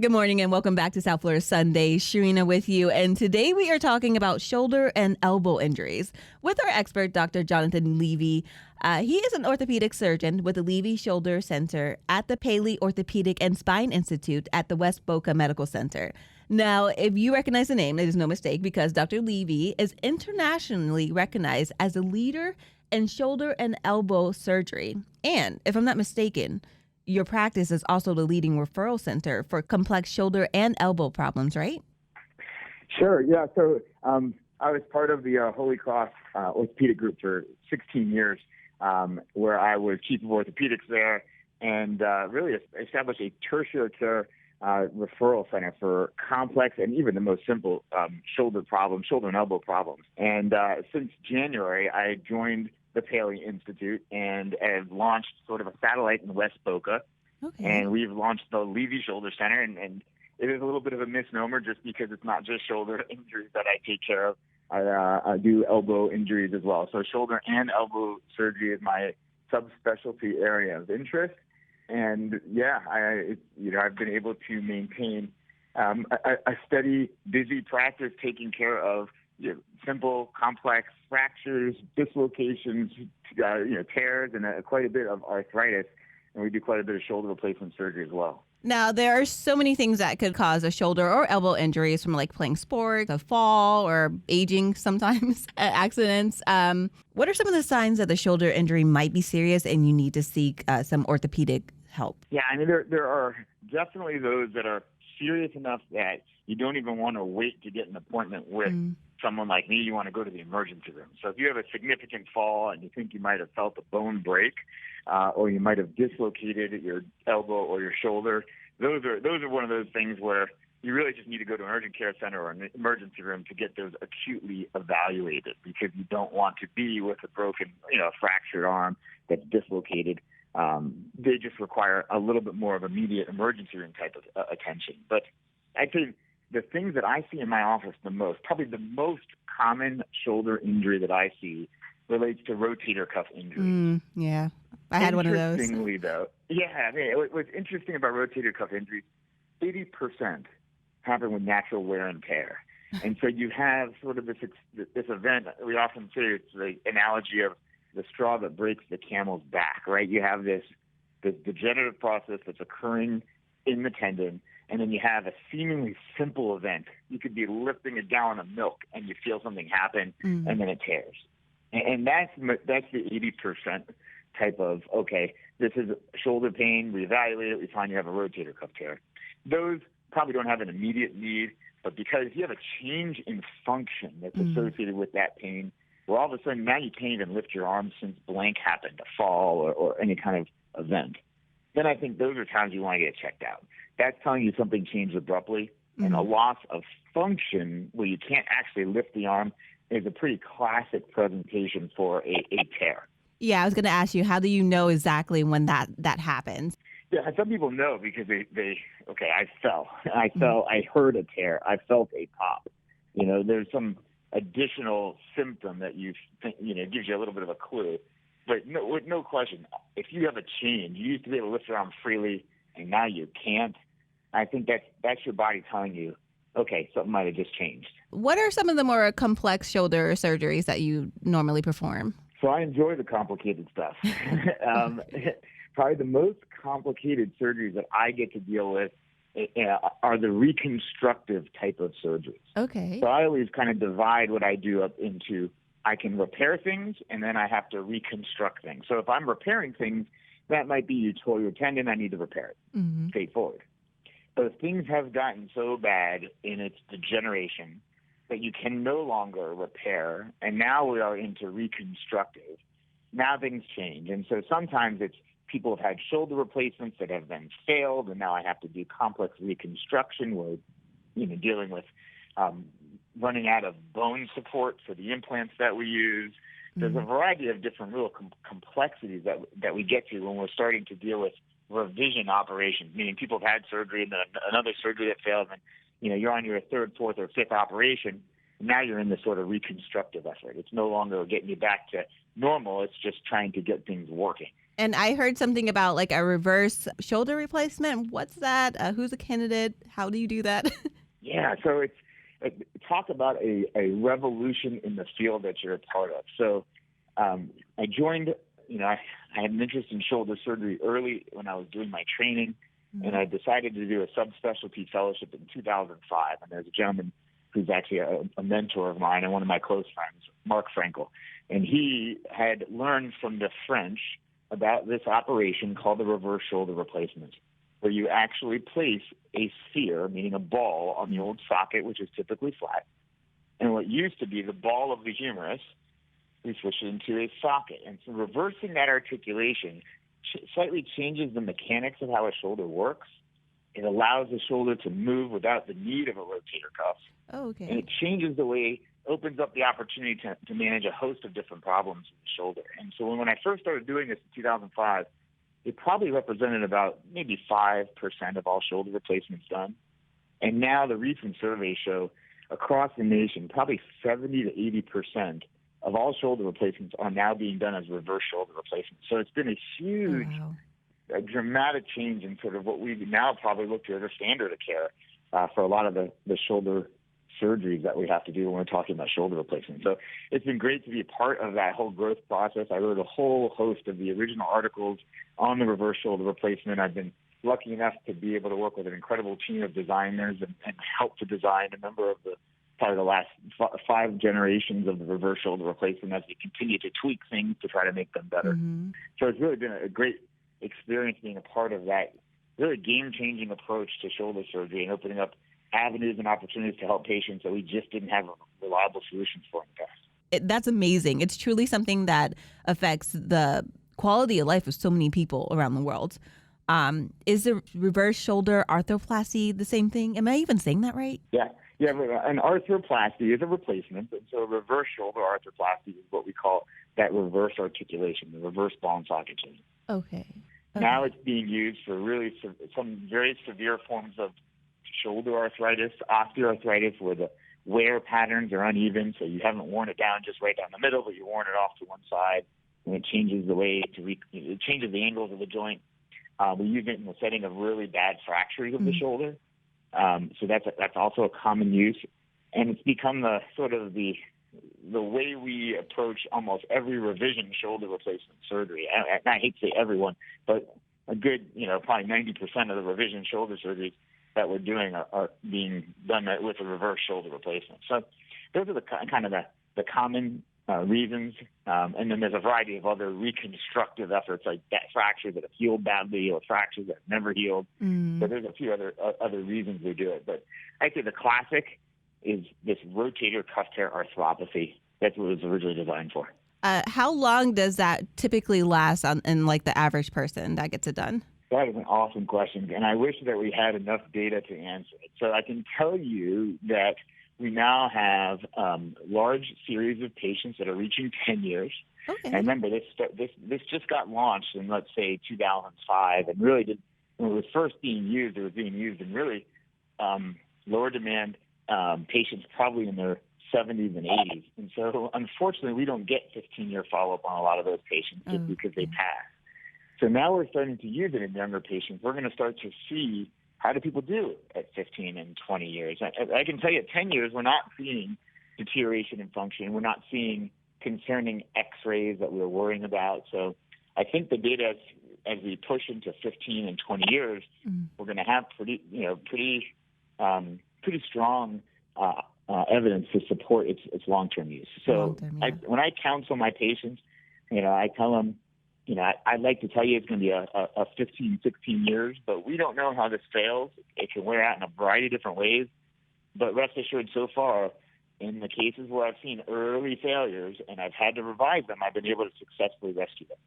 Good morning and welcome back to South Florida Sunday. Sharina with you. And today we are talking about shoulder and elbow injuries with our expert, Dr. Jonathan Levy. He is an orthopedic surgeon with the Levy Shoulder Center at the Paley Orthopedic and Spine Institute at the West Boca Medical Center. Now, if you recognize the name, it is no mistake because Dr. Levy is internationally recognized as a leader in shoulder and elbow surgery. And if I'm not mistaken, your practice is also the leading referral center for complex shoulder and elbow problems, right? Sure, yeah. So I was part of the Holy Cross orthopedic group for 16 years, where I was chief of orthopedics there and really established a tertiary care referral center for complex and even the most simple shoulder and elbow problems. And since January, I joined the Paley Institute and have launched sort of a satellite in West Boca. Okay. And we've launched the Levy Shoulder Center, and it is a little bit of a misnomer just because it's not just shoulder injuries that I take care of. I do elbow injuries as well. So shoulder and elbow surgery is my subspecialty area of interest. And yeah, I've been able to maintain a steady, busy practice taking care of simple, complex fractures, dislocations, tears, and quite a bit of arthritis. And we do quite a bit of shoulder replacement surgery as well. Now, there are so many things that could cause a shoulder or elbow injuries from like playing sports, a fall, or aging sometimes, accidents. What are some of the signs that the shoulder injury might be serious and you need to seek some orthopedic help? Yeah, I mean, there are definitely those that are serious enough that you don't even want to wait to get an appointment with someone like me. You want to go to the emergency room. So if you have a significant fall and you think you might have felt a bone break, or you might have dislocated your elbow or your shoulder, those are one of those things where you really just need to go to an urgent care center or an emergency room to get those acutely evaluated, because you don't want to be with a broken, fractured arm that's dislocated. They just require a little bit more of immediate emergency room type of attention. But I think the things that I see in my office the most, probably the most common shoulder injury that I see relates to rotator cuff injuries. Yeah, I had one of those. Interestingly, though, what's interesting about rotator cuff injuries, 80% happen with natural wear and tear. And so you have sort of this event. We often say it's the analogy of the straw that breaks the camel's back, right? You have this degenerative process that's occurring in the tendon, and then you have a seemingly simple event. You could be lifting a gallon of milk and you feel something happen, and then it tears. And that's the 80% type of, okay, this is shoulder pain, we evaluate it, we find you have a rotator cuff tear. Those probably don't have an immediate need, but because you have a change in function that's associated with that pain, where all of a sudden now you can't even lift your arm since blank happened, a fall or any kind of event, then I think those are times you want to get checked out. That's telling you something changed abruptly, and a loss of function where you can't actually lift the arm is a pretty classic presentation for a tear. Yeah, I was going to ask you, how do you know exactly when that happens? Yeah, some people know because I fell. I heard a tear. I felt a pop. There's some additional symptom that you think, gives you a little bit of a clue. But no question, if you have a change, you used to be able to lift your arm freely, and now you can't. I think that's your body telling you, okay, something might have just changed. What are some of the more complex shoulder surgeries that you normally perform? So I enjoy the complicated stuff. Probably the most complicated surgeries that I get to deal with are the reconstructive type of surgeries. Okay. So I always kind of divide what I do up into, I can repair things and then I have to reconstruct things. So if I'm repairing things, that might be you tore your tendon, I need to repair it. Straightforward. But if things have gotten so bad in its degeneration that you can no longer repair, and now we are into reconstructive, now things change. And so sometimes it's people have had shoulder replacements that have then failed, and now I have to do complex reconstruction where, dealing with running out of bone support for the implants that we use. There's a variety of different real complexities that we get to when we're starting to deal with revision operations, meaning people have had surgery and then another surgery that failed, and you're on your third, fourth, or fifth operation. Now you're in this sort of reconstructive effort. It's no longer getting you back to normal. It's just trying to get things working. And I heard something about like a reverse shoulder replacement. What's that? Who's a candidate? How do you do that? Yeah, so talk about a revolution in the field that you're a part of. So I joined, I had an interest in shoulder surgery early when I was doing my training, and I decided to do a subspecialty fellowship in 2005. And there's a gentleman who's actually a mentor of mine and one of my close friends, Mark Frankel. And he had learned from the French about this operation called the reverse shoulder replacement, where you actually place a sphere, meaning a ball, on the old socket, which is typically flat. And what used to be the ball of the humerus, we switch it into a socket. And so reversing that articulation slightly changes the mechanics of how a shoulder works. It allows the shoulder to move without the need of a rotator cuff. Oh, okay. And it changes the way, opens up the opportunity to manage a host of different problems in the shoulder. And so when I first started doing this in 2005, it probably represented about maybe 5% of all shoulder replacements done. And now the recent surveys show across the nation, probably 70 to 80% of all shoulder replacements are now being done as reverse shoulder replacements. So it's been a huge, a dramatic change in sort of what we now probably look to as a standard of care for a lot of the shoulder surgeries that we have to do when we're talking about shoulder replacement. So it's been great to be a part of that whole growth process. I wrote a whole host of the original articles on the reverse shoulder replacement. I've been lucky enough to be able to work with an incredible team of designers and help to design a number of probably the last 5 generations of the reverse shoulder replacement as we continue to tweak things to try to make them better. So it's really been a great experience being a part of that really game-changing approach to shoulder surgery and opening up avenues and opportunities to help patients that we just didn't have reliable solutions for in the past. That's amazing. It's truly something that affects the quality of life of so many people around the world. Is the reverse shoulder arthroplasty the same thing? Am I even saying that right? Yeah. An arthroplasty is a replacement, and so a reverse shoulder arthroplasty is what we call that reverse articulation, the reverse ball and socket change. Okay. Now it's being used for really some very severe forms of shoulder arthritis, osteoarthritis, where the wear patterns are uneven, so you haven't worn it down just right down the middle, but you've worn it off to one side, and it changes the way it changes the angles of the joint. We use it in the setting of really bad fractures of the shoulder, so that's also a common use, and it's become the sort of the way we approach almost every revision shoulder replacement surgery. I hate to say everyone, but a good, probably 90% of the revision shoulder surgeries that we're doing are being done with a reverse shoulder replacement. So those are the kind of the common reasons. And then there's a variety of other reconstructive efforts like that fractures that have healed badly or fractures that have never healed. So there's a few other reasons we do it. But I'd say the classic is this rotator cuff tear arthropathy. That's what it was originally designed for. How long does that typically last in like the average person that gets it done? That is an awesome question, and I wish that we had enough data to answer it. So I can tell you that we now have large series of patients that are reaching 10 years. Okay. And remember, this just got launched in, let's say, 2005, and really when it was first being used, it was being used in really lower demand patients probably in their 70s and 80s. And so, unfortunately, we don't get 15-year follow-up on a lot of those patients just because they pass. So now we're starting to use it in younger patients. We're going to start to see how do people do at 15 and 20 years. I can tell you at 10 years, we're not seeing deterioration in function. We're not seeing concerning X-rays that we're worrying about. So I think the data as we push into 15 and 20 years, we're going to have pretty strong evidence to support its long-term use. So when I counsel my patients, I tell them, I'd like to tell you it's going to be a 15, 16 years, but we don't know how this fails. It can wear out in a variety of different ways. But rest assured, so far, in the cases where I've seen early failures and I've had to revise them, I've been able to successfully rescue them,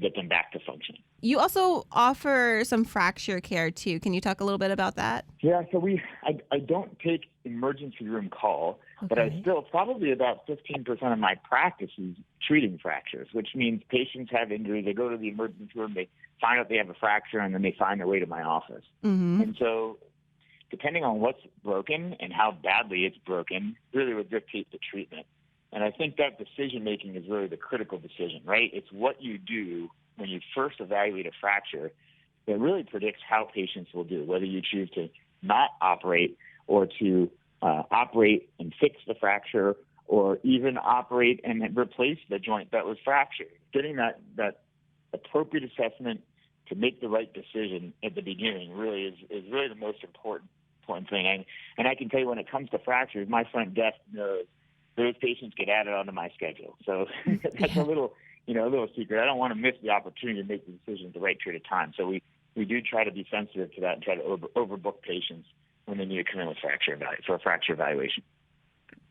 get them back to functioning. You also offer some fracture care, too. Can you talk a little bit about that? Yeah, so I don't take emergency room call, but I still probably about 15% of my practice is treating fractures, which means patients have injuries. They go to the emergency room, they find out they have a fracture, and then they find their way to my office. And so depending on what's broken and how badly it's broken really would dictate the treatment. And I think that decision-making is really the critical decision, right? It's what you do when you first evaluate a fracture, it really predicts how patients will do, whether you choose to not operate or to operate and fix the fracture, or even operate and replace the joint that was fractured. Getting that appropriate assessment to make the right decision at the beginning really is really the most important thing. And I can tell you, when it comes to fractures, my front desk knows those patients get added onto my schedule. So that's a little secret. I don't want to miss the opportunity to make the decision at the right period of time. So we do try to be sensitive to that and try to overbook patients when they need to come in with for a fracture evaluation.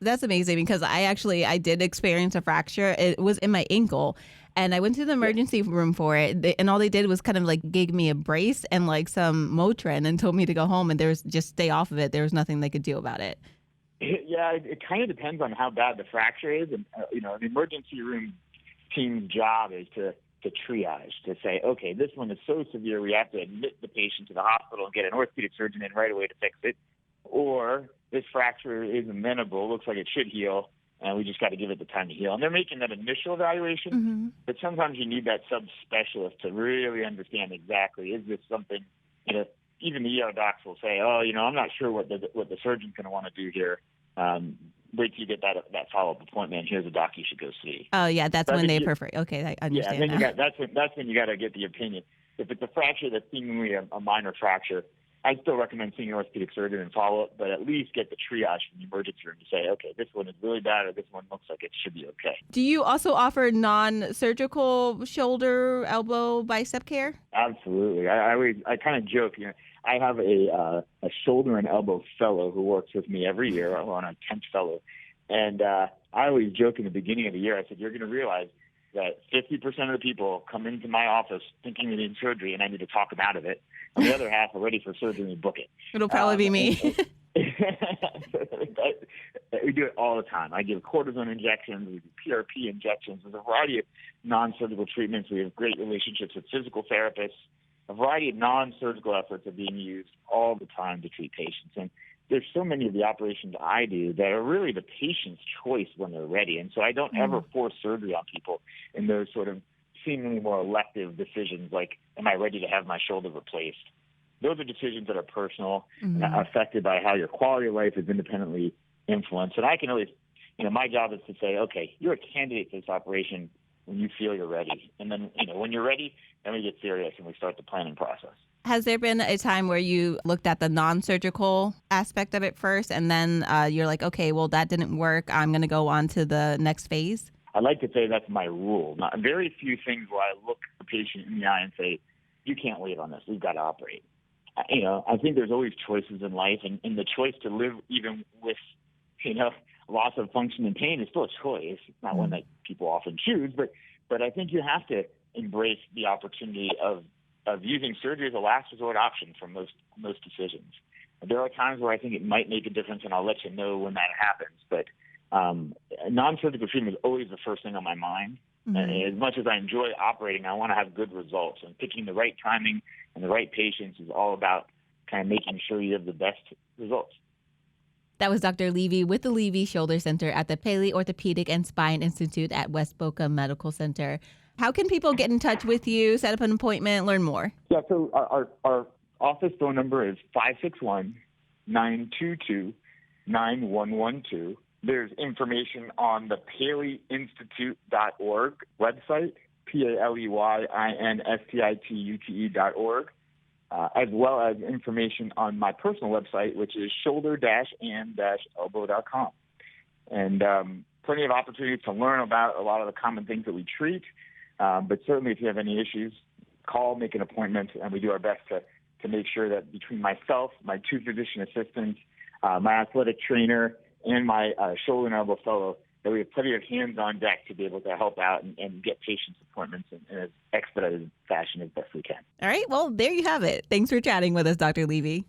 That's amazing, because I did experience a fracture. It was in my ankle, and I went to the emergency room for it. And all they did was kind of like gave me a brace and like some Motrin and told me to go home, and there was just stay off of it. There was nothing they could do about it. Yeah, it kind of depends on how bad the fracture is. And, the emergency room team's job is to triage, to say, okay, this one is so severe we have to admit the patient to the hospital and get an orthopedic surgeon in right away to fix it. Or this fracture is amenable, looks like it should heal, and we just got to give it the time to heal. And they're making that initial evaluation, but sometimes you need that subspecialist to really understand exactly, is this something, even the ER docs will say, I'm not sure what the surgeon's going to want to do here. Wait till you get that follow-up appointment. Here's a doc you should go see. Oh, yeah, that's when they prefer. Okay, I understand. Yeah, that's when you got to get the opinion. If it's a fracture that's seemingly a minor fracture, I still recommend seeing an orthopedic surgeon and follow up, but at least get the triage from the emergency room to say, okay, this one is really bad, or this one looks like it should be okay. Do you also offer non-surgical shoulder, elbow, bicep care? Absolutely. I kind of joke. I have a shoulder and elbow fellow who works with me every year. I'm on a 10th fellow, and I always joke in the beginning of the year. I said, you're going to realize that 50% of the people come into my office thinking they need surgery, and I need to talk them out of it. And the other half are ready for surgery and book it. It'll probably be me. We do it all the time. I give cortisone injections. We do PRP injections. There's a variety of non-surgical treatments. We have great relationships with physical therapists. A variety of non-surgical efforts are being used all the time to treat patients. And there's so many of the operations I do that are really the patient's choice when they're ready. And so I don't ever force surgery on people in those sort of seemingly more elective decisions, like, am I ready to have my shoulder replaced? Those are decisions that are personal and affected by how your quality of life is independently influenced. And I can always, my job is to say, okay, you're a candidate for this operation when you feel you're ready. And then, when you're ready, then we get serious and we start the planning process. Has there been a time where you looked at the non-surgical aspect of it first, and then you're like, okay, well, that didn't work, I'm going to go on to the next phase? I like to say that's my rule. Very few things where I look the patient in the eye and say, you can't wait on this, we've got to operate. I think there's always choices in life, and the choice to live even with, loss of function and pain is still a choice. It's not one that people often choose, but I think you have to embrace the opportunity of using surgery as a last resort option for most decisions. There are times where I think it might make a difference, and I'll let you know when that happens. But non-surgical treatment is always the first thing on my mind. And as much as I enjoy operating, I want to have good results. And picking the right timing and the right patients is all about kind of making sure you have the best results. That was Dr. Levy with the Levy Shoulder Center at the Paley Orthopedic and Spine Institute at West Boca Medical Center. How can people get in touch with you, set up an appointment, learn more? Yeah, so our office phone number is 561-922-9112. There's information on the PaleyInstitute.org website, PaleyInstitute.org, as well as information on my personal website, which is shoulder-and-elbow.com. And plenty of opportunities to learn about a lot of the common things that we treat. But certainly if you have any issues, call, make an appointment, and we do our best to make sure that between myself, my two physician assistants, my athletic trainer, and my shoulder and elbow fellow, that we have plenty of hands on deck to be able to help out and get patients' appointments in as expedited fashion as best we can. All right. Well, there you have it. Thanks for chatting with us, Dr. Levy.